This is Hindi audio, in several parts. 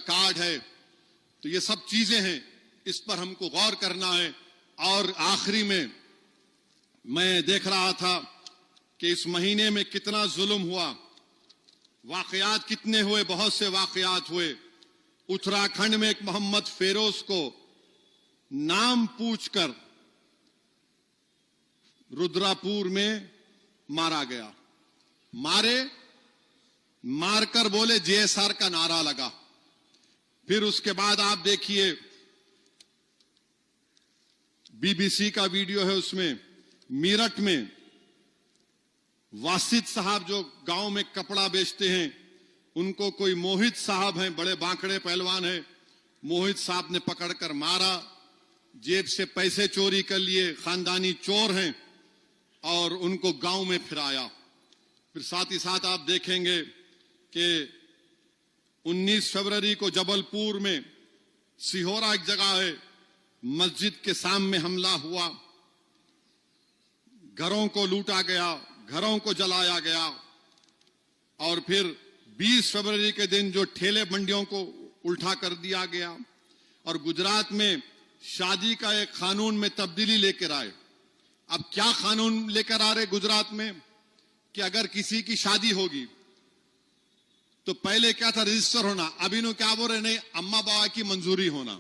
कार्ड है। तो ये सब चीजें हैं, इस पर हमको गौर करना है। और आखिरी में मैं देख रहा था कि इस महीने में कितना जुल्म हुआ, वाकयात कितने हुए, बहुत से वाकयात हुए। उत्तराखंड में एक मोहम्मद फेरोज को नाम पूछकर रुद्रापुर में मारा गया। मारकर बोले जेएसआर का नारा लगा। फिर उसके बाद आप देखिए, बीबीसी का वीडियो है, उसमें मीरठ में वासिद साहब जो गांव में कपड़ा बेचते हैं, उनको कोई मोहित साहब हैं, बड़े बांकड़े पहलवान हैं, मोहित साहब ने पकड़कर मारा, जेब से पैसे चोरी कर लिए, खानदानी चोर हैं, और उनको गांव में फिराया। फिर साथ ही साथ आप देखेंगे कि 19 फरवरी को जबलपुर में, सिहोरा एक जगह है, मस्जिद के सामने हमला हुआ, घरों को लूटा गया, घरों को जलाया गया। और फिर 20 फरवरी के दिन जो ठेले मंडियों को उल्टा कर दिया गया। और गुजरात में शादी का एक कानून में तब्दीली लेकर आए। अब क्या कानून लेकर आ रहे गुजरात में कि अगर किसी की शादी होगी तो पहले क्या था, रजिस्टर होना। अब इन्हों क्या बोल रहे, नहीं, अम्मा बाबा की मंजूरी होना।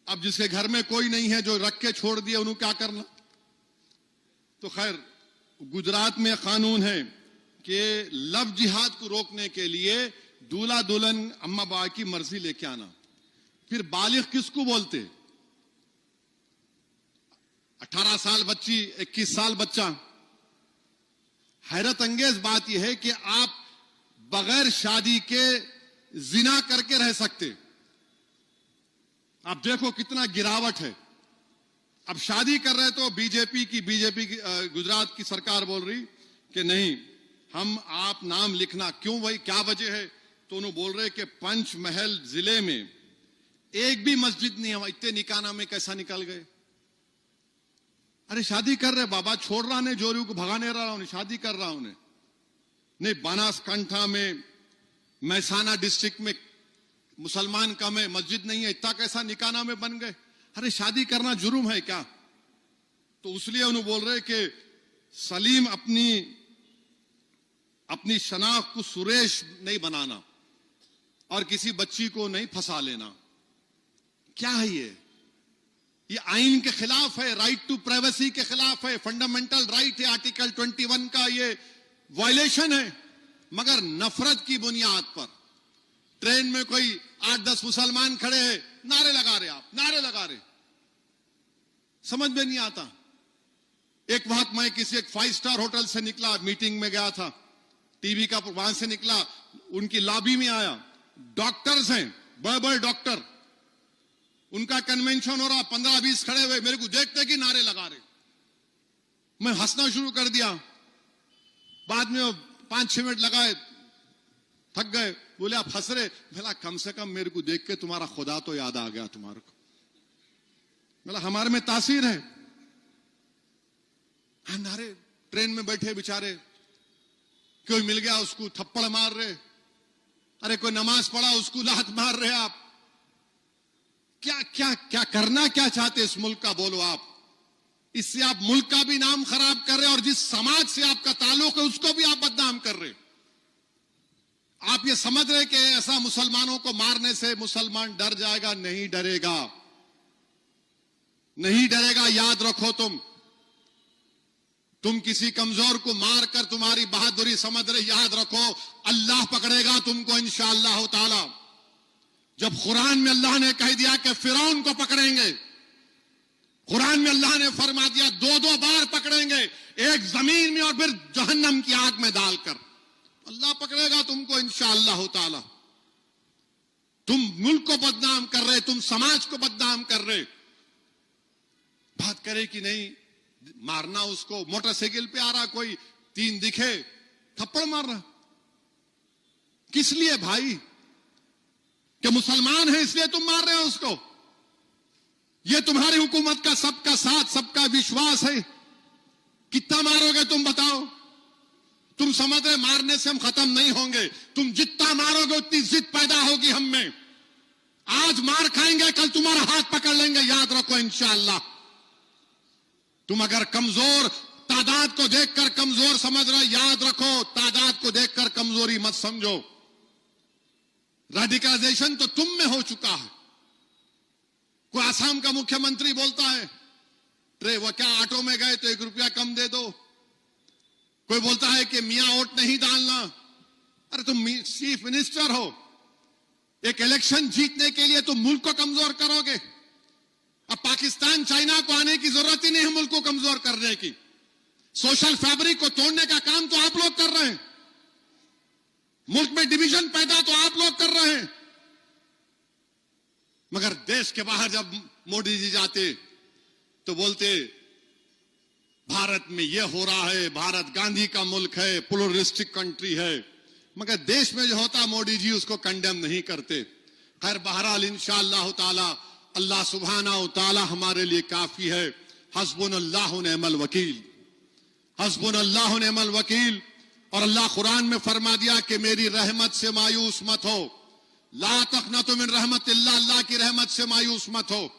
अब जिसके घर में कोई नहीं है, जो रख के छोड़ दिया, उन्होंने क्या करना। तो खैर, गुजरात में कानून है कि लव जिहाद को रोकने के लिए दूल्हा दुल्हन अम्मा बाबा की मर्जी लेके आना। फिर बालिग किसको बोलते, 18 साल बच्ची, 21 साल बच्चा। हैरत अंगेज बात यह है कि आप बगैर शादी के जिना करके रह सकते। आप देखो कितना गिरावट है। अब शादी कर रहे तो बीजेपी की गुजरात की सरकार बोल रही कि नहीं, हम आप नाम लिखना। क्यों भाई, क्या वजह है? तो उन्होंने बोल रहे कि पंचमहल जिले में एक भी मस्जिद नहीं है। इतने निकाना में कैसा निकल गए? अरे शादी कर रहे बाबा, छोड़ रहा ने जोरू को, भगाने रहा हूं, शादी कर रहा हूं ने। नहीं, बनासकांठा में, महसाना डिस्ट्रिक्ट में मुसलमान कम है, मस्जिद नहीं है, इतना कैसा निकाना में बन गए? अरे शादी करना जुर्म है क्या? तो इसलिए उन्होंने बोल रहे कि सलीम अपनी शनाख्त को सुरेश नहीं बनाना और किसी बच्ची को नहीं फंसा लेना। क्या है ये आइन के खिलाफ है, राइट टू प्राइवेसी के खिलाफ है, फंडामेंटल राइट है, आर्टिकल 21 का ये वायलेशन है। मगर नफरत की बुनियाद पर ट्रेन में कोई 8-10 मुसलमान खड़े हैं, नारे लगा रहे, आप नारे लगा रहे, समझ में नहीं आता। एक वक्त मैं किसी एक 5 स्टार होटल से निकला, मीटिंग में गया था, टीवी का वहां से निकला, उनकी लॉबी में आया, डॉक्टर्स हैं, बड़े बड़े डॉक्टर, उनका कन्वेंशन हो रहा, 15-20 खड़े हुए, मेरे को देखते कि नारे लगा रहे। मैं हंसना शुरू कर दिया। बाद में 5-6 मिनट लगाए, थक गए, बोले आप हंस रहे? बोला कम से कम मेरे को देख के तुम्हारा खुदा तो याद आ गया तुम्हारे को। बोला हमारे में तासीर है। नारे, ट्रेन में बैठे बेचारे, कोई मिल गया उसको थप्पड़ मार रहे, अरे कोई नमाज पढ़ा उसको लात मार रहे। आप क्या क्या क्या करना क्या चाहते इस मुल्क का, बोलो आप? इससे आप मुल्क का भी नाम खराब कर रहे और जिस समाज से आपका ताल्लुक है उसको भी आप बदनाम कर रहे। आप ये समझ रहे कि ऐसा मुसलमानों को मारने से मुसलमान डर जाएगा? नहीं डरेगा, नहीं डरेगा। याद रखो, तुम किसी कमजोर को मारकर तुम्हारी बहादुरी समझ रहे, याद रखो अल्लाह पकड़ेगा तुमको इंशाअल्लाह ताला। जब कुरान में अल्लाह ने कह दिया कि फिरौन को पकड़ेंगे, कुरान में अल्लाह ने फरमा दिया 2-2 बार पकड़ेंगे, एक जमीन में और फिर जहन्नम की आग में डालकर। अल्लाह पकड़ेगा तुमको इंशाअल्लाह ताला। तुम मुल्क को बदनाम कर रहे, तुम समाज को बदनाम कर रहे। बात करे कि नहीं मारना उसको, मोटरसाइकिल पे आ रहा कोई, 3 दिखे, थप्पड़ मार रहा। किस लिए भाई? कि मुसलमान है इसलिए तुम मार रहे हो उसको? ये तुम्हारी हुकूमत का सबका साथ, सबका विश्वास है। कितना मारोगे तुम बताओ? तुम समझ रहे मारने से हम खत्म नहीं होंगे, तुम जितना मारोगे उतनी जिद पैदा होगी हम में। आज मार खाएंगे, कल तुम्हारा हाथ पकड़ लेंगे, याद रखो इंशाअल्लाह। तुम अगर कमजोर तादाद को देखकर कमजोर समझ रहे, याद रखो तादाद को देखकर कमजोरी मत समझो। रेडिकलाइजेशन तो तुम में हो चुका है। कोई आसाम का मुख्यमंत्री बोलता है वो क्या ऑटो में गए तो 1 रुपया कम दे दो। कोई बोलता है कि मियां वोट नहीं डालना। अरे तुम चीफ मिनिस्टर हो, एक इलेक्शन जीतने के लिए तुम मुल्क को कमजोर करोगे। अब पाकिस्तान चाइना को आने की जरूरत ही नहीं है मुल्क को कमजोर करने की। सोशल फैब्रिक को तोड़ने का काम तो आप लोग कर रहे हैं, मुल्क में डिवीजन पैदा तो आप लोग कर रहे हैं। मगर देश के बाहर जब मोदी जी जाते तो बोलते भारत में यह हो रहा है, भारत गांधी का मुल्क है, प्लूरलिस्टिक कंट्री है। मगर देश में जो होता मोदी जी उसको कंडेम नहीं करते। खैर बहरहाल इंशाअल्लाह ताला अल्लाह सुब्हानहू व तआला हमारे लिए काफी है। हस्बुनल्लाहु निअमल वकील, हस्बुनल्लाहु निअमल वकील। और अल्लाह कुरान में फरमा दिया कि मेरी रहमत से मायूस मत हो। ला तक़नतु मिन रहमतिल्लाह, अल्लाह की रहमत से मायूस मत हो।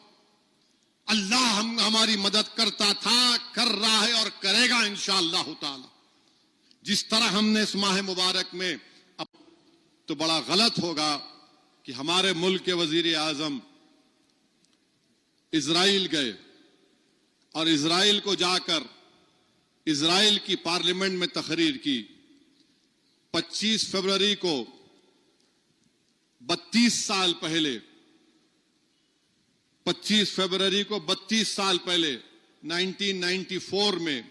अल्लाह हमारी मदद करता था, कर रहा है और करेगा इंशाअल्लाह ताला। जिस तरह हमने इस माह मुबारक में तो बड़ा गलत होगा कि हमारे मुल्क के वजीर आजम इजराइल गए और इजराइल को जाकर इजराइल की पार्लियामेंट में तकरीर की। 25 फरवरी को 32 साल पहले 25 फरवरी को 32 साल पहले 1994 में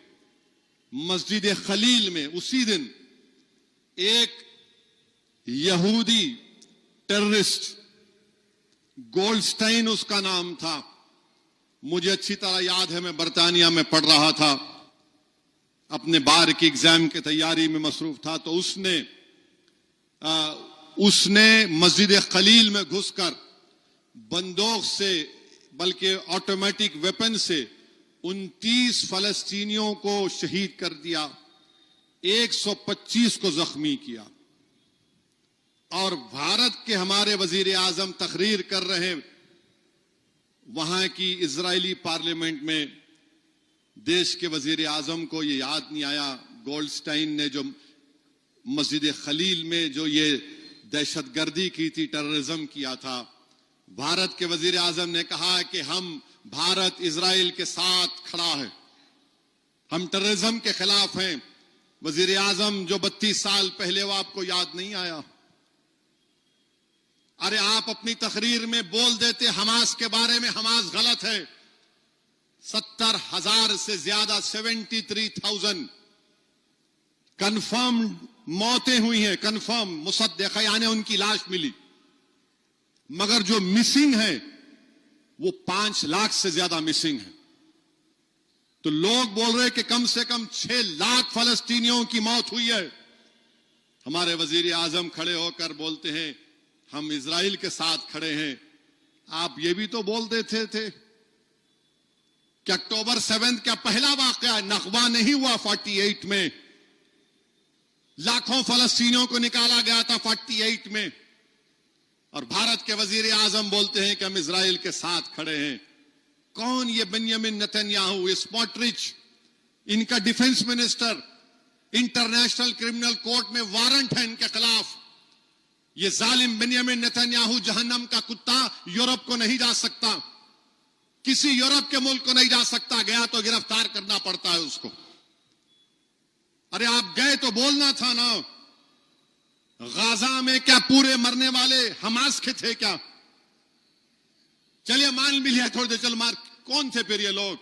मस्जिद खलील में उसी दिन एक यहूदी टेररिस्ट, गोल्डस्टाइन उसका नाम था, मुझे अच्छी तरह याद है, मैं बर्तानिया में पढ़ रहा था, अपने बार की एग्जाम की तैयारी में मसरूफ था। तो उसने मस्जिद खलील में घुसकर बंदूक से, बल्कि ऑटोमेटिक वेपन से 29 फलस्तीनियों को शहीद कर दिया, 125 को जख्मी किया। और भारत के हमारे वजीर आजम तकरीर कर रहे, वहां की इजरायली पार्लियामेंट में देश के वजीर आजम को ये याद नहीं आया गोल्डस्टाइन ने जो मस्जिद खलील में जो ये दहशतगर्दी की थी, टेररिज्म किया था। भारत के वजीर आजम ने कहा कि हम भारत इजराइल के साथ खड़ा है, हम टेररिज्म के खिलाफ हैं। वजीर आजम जो 32 साल पहले, वो आपको याद नहीं आया? अरे आप अपनी तकरीर में बोल देते हमास के बारे में, हमास गलत है। 70,000 से ज्यादा 73,000 कंफर्म मौतें हुई हैं, कंफर्म मुसद्दक़ा यानी उनकी लाश मिली। मगर जो मिसिंग है वो 5 लाख से ज्यादा मिसिंग है। तो लोग बोल रहे कि कम से कम 6 लाख फलस्तीनियों की मौत हुई है। हमारे वजीर आजम खड़े होकर बोलते हैं हम इजराइल के साथ खड़े हैं। आप ये भी तो बोल देते थे कि अक्टूबर 7 का पहला वाकया नकबा नहीं हुआ 48 में, लाखों फलस्तीनियों को निकाला गया था 48 में। और भारत के वजीर आजम बोलते हैं कि हम इजराइल के साथ खड़े हैं। कौन ये बेंजामिन नेतन्याहू, स्मोट्रिच, इनका defence minister, international criminal court में वारंट है इनके खिलाफ। ये जालिम बेंजामिन नेतन्याहू जहन्नम का कुत्ता यूरोप को नहीं जा सकता, किसी यूरोप के मुल्क को नहीं जा सकता, गया तो गिरफ्तार करना पड़ता है उसको। अरे आप गए तो बोलना था ना। गाजा में क्या पूरे मरने वाले हमास के थे क्या? चलिए मान भी लिया थोड़ी देर, चलो मार, कौन थे फिर ये लोग?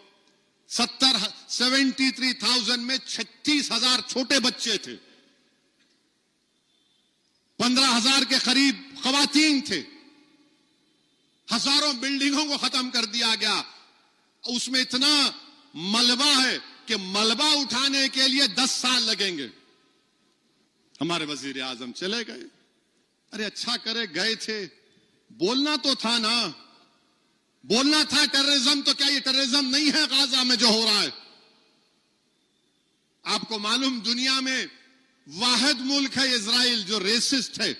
73,000 में 36,000 छोटे बच्चे थे, 15,000 के करीब खवातीन थे। हजारों बिल्डिंगों को खत्म कर दिया गया। उसमें इतना मलबा है कि मलबा उठाने के लिए 10 साल लगेंगे। हमारे वजीर आजम चले गए। अरे अच्छा करे गए थे, बोलना तो था ना, बोलना था टेररिज्म। तो क्या ये टेररिज्म नहीं है गाजा में जो हो रहा है? आपको मालूम दुनिया में वाहिद मुल्क है इजराइल जो रेसिस्ट है।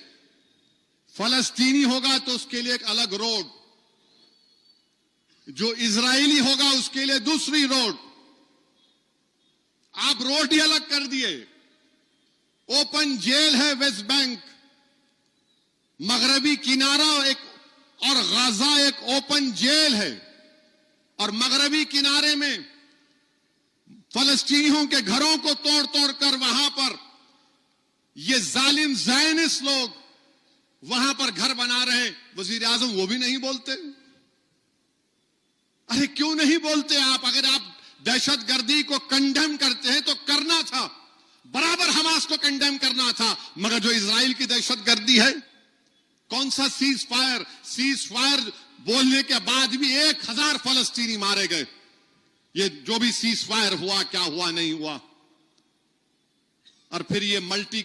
फलस्तीनी होगा तो उसके लिए एक अलग रोड, जो इजरायली होगा उसके लिए दूसरी रोड। आप रोड ही अलग कर दिए। ओपन जेल है वेस्ट बैंक, मगरबी किनारा एक और गाजा एक ओपन जेल है, और मगरबी किनारे में फलस्तीनियों के घरों को तोड़ तोड़ कर वहां पर ये जालिम ज़ायनिस्ट लोग वहां पर घर बना रहे। वजीर आजम वो भी नहीं बोलते। अरे क्यों नहीं बोलते आप? अगर आप दहशतगर्दी को कंडेम करते हैं तो करना था, बराबर हमास को कंडेम करना था। मगर जो इजराइल की दहशतगर्दी है, कौन सा सीज फायर बोलने के बाद भी 1000 फलस्तीनी मारे गए। ये जो भी सीज फायर हुआ, क्या हुआ नहीं हुआ। और फिर ये मल्टी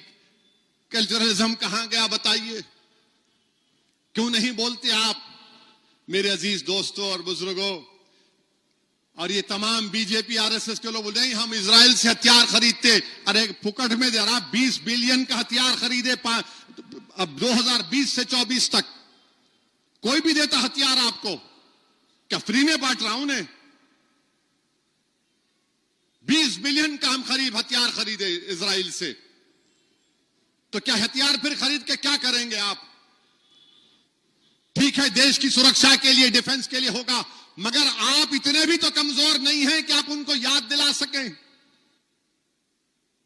कल्चरलिज्म कहां गया बताइए? क्यों नहीं बोलते आप मेरे अजीज दोस्तों और बुजुर्गों? और ये तमाम बीजेपी आरएसएस के लोग बोल रहे हैं हम इजराइल से हथियार खरीदते। अरे फुकट में दे रहा, 20 बिलियन का हथियार खरीदे अब 2020 से 24 तक। कोई भी देता हथियार आपको, क्या फ्री में बांट रहा हूं ने? 20 बिलियन का हम हथियार खरीदे इजराइल से, तो क्या हथियार फिर खरीद के क्या करेंगे आप? ठीक है, देश की सुरक्षा के लिए, डिफेंस के लिए होगा, मगर आप इतने भी तो कमजोर नहीं हैं कि आप उनको याद दिला सकें।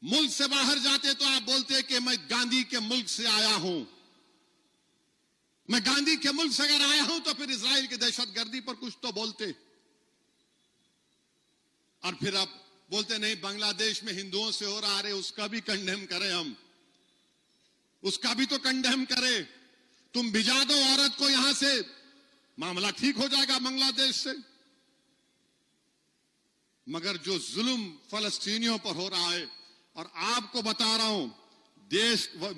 मुल्क से बाहर जाते तो आप बोलते कि मैं गांधी के मुल्क से आया हूं। मैं गांधी के मुल्क से अगर आया हूं तो फिर इजराइल की दहशतगर्दी पर कुछ तो बोलते। और फिर आप बोलते नहीं बांग्लादेश में हिंदुओं से हो रहा है, उसका भी कंडेम करें हम, उसका भी तो कंडेम करें। तुम भिजा दो औरत को यहां से, मामला ठीक हो जाएगा बांग्लादेश से। मगर जो जुल्म फलस्तीनियों पर हो रहा है, और आपको बता रहा हूं,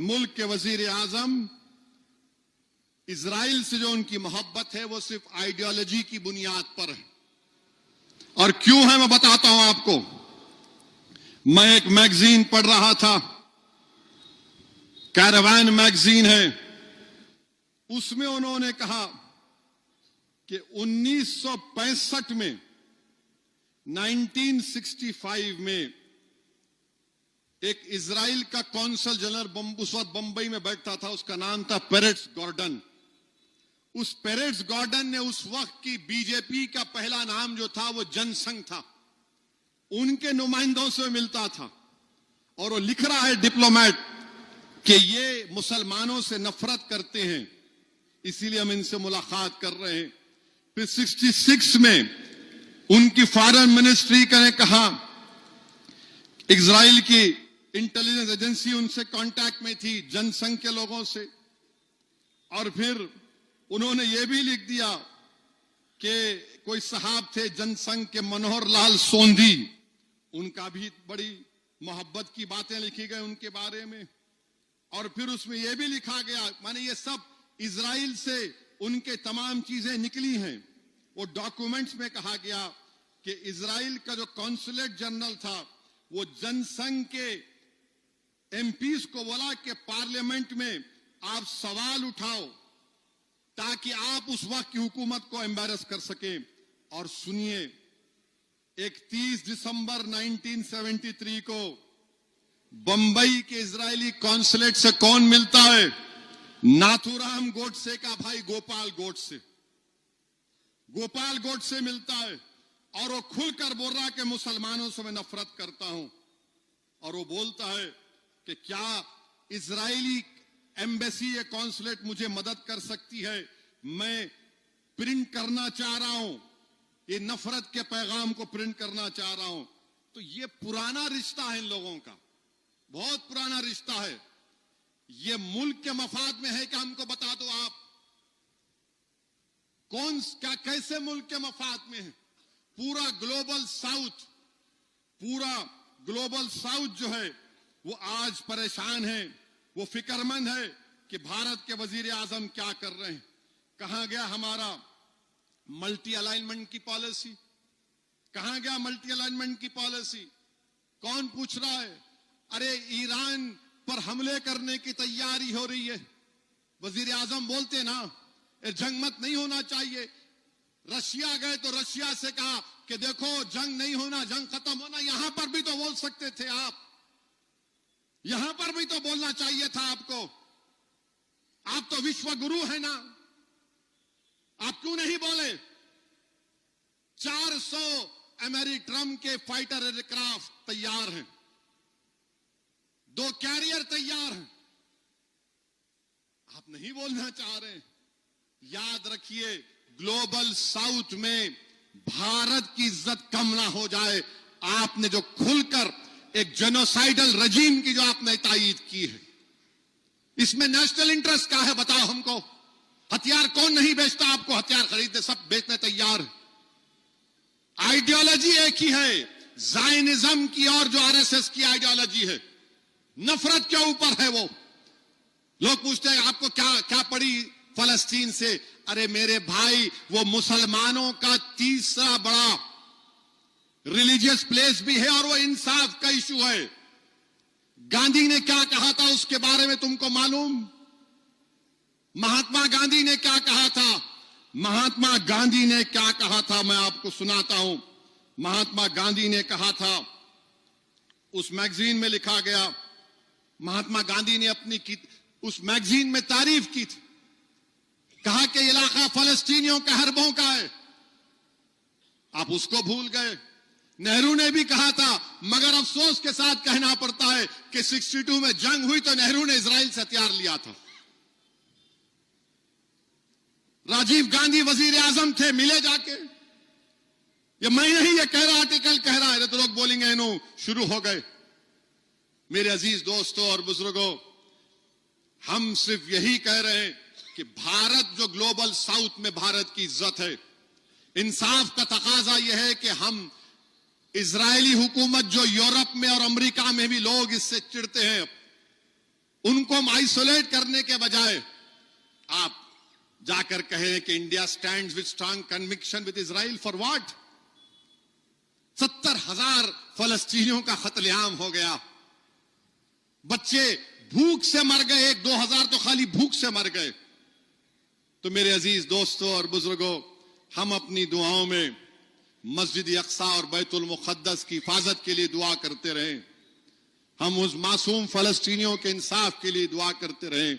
मुल्क के वजीर आजम इजराइल से जो उनकी मोहब्बत है वो सिर्फ आइडियोलॉजी की बुनियाद पर है। और क्यों है मैं बताता हूं आपको। मैं एक मैगजीन पढ़ रहा था, कैरावान मैगजीन है, उसमें उन्होंने कहा कि 1965 में 1965 में एक इजराइल का कौंसल जनरल उस वक्त बंबई में बैठता था, उसका नाम था पेरेट्स गॉर्डन। उस पेरेट्स गॉर्डन ने उस वक्त की बीजेपी का पहला नाम जो था वो जनसंघ था, उनके नुमाइंदों से मिलता था। और वो लिख रहा है डिप्लोमेट कि ये मुसलमानों से नफरत करते हैं, इसीलिए हम इनसे मुलाकात कर रहे हैं। फिर 66 में उनकी फॉरेन मिनिस्ट्री ने कहा, इजराइल की इंटेलिजेंस एजेंसी उनसे कांटेक्ट में थी, जनसंघ के लोगों से। और फिर उन्होंने ये भी लिख दिया कि कोई साहब थे जनसंघ के मनोहर लाल सोंधी, उनका भी बड़ी मोहब्बत की बातें लिखी गई उनके बारे में। और फिर उसमें यह भी लिखा गया, माने ये सब इजराइल से उनके तमाम चीजें निकली हैं। वो डॉक्यूमेंट्स में कहा गया कि इजराइल का जो कॉन्सुलेट जनरल था वो जनसंघ के एमपीज को बोला कि पार्लियामेंट में आप सवाल उठाओ ताकि आप उस वक्त की हुकूमत को एम्बैरस कर सकें। और सुनिए, 31 दिसंबर 1973 को बंबई के इजरायली कॉन्सुलेट से कौन मिलता है? नाथूराम गोडसे का भाई गोपाल गोडसे। गोपाल गोडसे मिलता है और वो खुलकर बोल रहा है कि मुसलमानों से मैं नफरत करता हूं। और वो बोलता है कि क्या इजरायली एम्बेसी या कॉन्सुलेट मुझे मदद कर सकती है? मैं प्रिंट करना चाह रहा हूं, ये नफरत के पैगाम को प्रिंट करना चाह रहा हूं। तो ये पुराना रिश्ता है इन लोगों का, बहुत पुराना रिश्ता है। ये मुल्क के मफाद में है कि हमको बता दो आप कौन क्या कैसे मुल्क के मफाद में है। पूरा ग्लोबल साउथ जो है वो आज परेशान है, वो फिक्रमंद है कि भारत के वजीर आजम क्या कर रहे हैं। कहां गया हमारा मल्टी अलाइनमेंट की पॉलिसी? कहां गया मल्टी अलाइनमेंट की पॉलिसी? कौन पूछ रहा है? अरे ईरान पर हमले करने की तैयारी हो रही है। वजीर आजम बोलते ना, ये जंग मत नहीं होना चाहिए। रशिया गए तो रशिया से कहा कि देखो जंग नहीं होना, जंग खत्म होना। यहां पर भी तो बोल सकते थे आप, यहां पर भी तो बोलना चाहिए था आपको। आप तो विश्व गुरु है ना, आप क्यों नहीं बोले? 400 अमेरिट्रम के फाइटर एयरक्राफ्ट तैयार हैं, 2 कैरियर तैयार हैं, आप नहीं बोलना चाह रहे। याद रखिए, ग्लोबल साउथ में भारत की इज्जत कम ना हो जाए। आपने जो खुलकर एक जेनोसाइडल रजीम की जो आपने तायीद की है, इसमें नेशनल इंटरेस्ट क्या है बताओ हमको। हथियार कौन नहीं बेचता? आपको हथियार खरीदने सब बेचने तैयार है। आइडियोलॉजी एक ही है, जायनिज्म की और जो आरएसएस की आइडियोलॉजी है, नफरत के ऊपर है वो। लोग पूछते हैं आपको क्या पड़ी फलस्तीन से? अरे मेरे भाई, वो मुसलमानों का तीसरा बड़ा रिलीजियस प्लेस भी है और वो इंसाफ का इशू है। गांधी ने क्या कहा था उसके बारे में तुमको मालूम? महात्मा गांधी ने क्या कहा था? महात्मा गांधी ने क्या कहा था मैं आपको सुनाता हूं। महात्मा गांधी ने कहा था, उस मैगजीन में लिखा गया, महात्मा गांधी ने उस मैगजीन में तारीफ की थी। कहा कि इलाका फलस्तीनियों के हरबों का है। आप उसको भूल गए। नेहरू ने भी कहा था, मगर अफसोस के साथ कहना पड़ता है कि 62 में जंग हुई तो नेहरू ने इजराइल से हथियार लिया था। राजीव गांधी वजीर आजम थे, मिले जाके। ये मैं नहीं ये कह रहा, आर्टिकल कह रहा है तो लोग बोलेंगे नो शुरू हो गए। मेरे अजीज दोस्तों और बुजुर्गों, हम सिर्फ यही कह रहे हैं कि भारत जो ग्लोबल साउथ में भारत की इज्जत है, इंसाफ का तकाजा यह है कि हम इजरायली हुकूमत जो यूरोप में और अमेरिका में भी लोग इससे चिढ़ते हैं, उनको हम आइसोलेट करने के बजाय आप जाकर कहें कि India stands with strong conviction with Israel. For what? 70,000 फलस्तीनियों का कत्लेआम हो गया, बच्चे भूख से मर गए, 1-2 हजार तो खाली भूख से मर गए। तो मेरे अजीज दोस्तों और बुजुर्गों, हम अपनी दुआओं में मस्जिद अक्सा और बैतुल मुक़द्दस की हिफाजत के लिए दुआ करते रहें। हम उस मासूम फलस्तीनियों के इंसाफ के लिए दुआ करते रहें।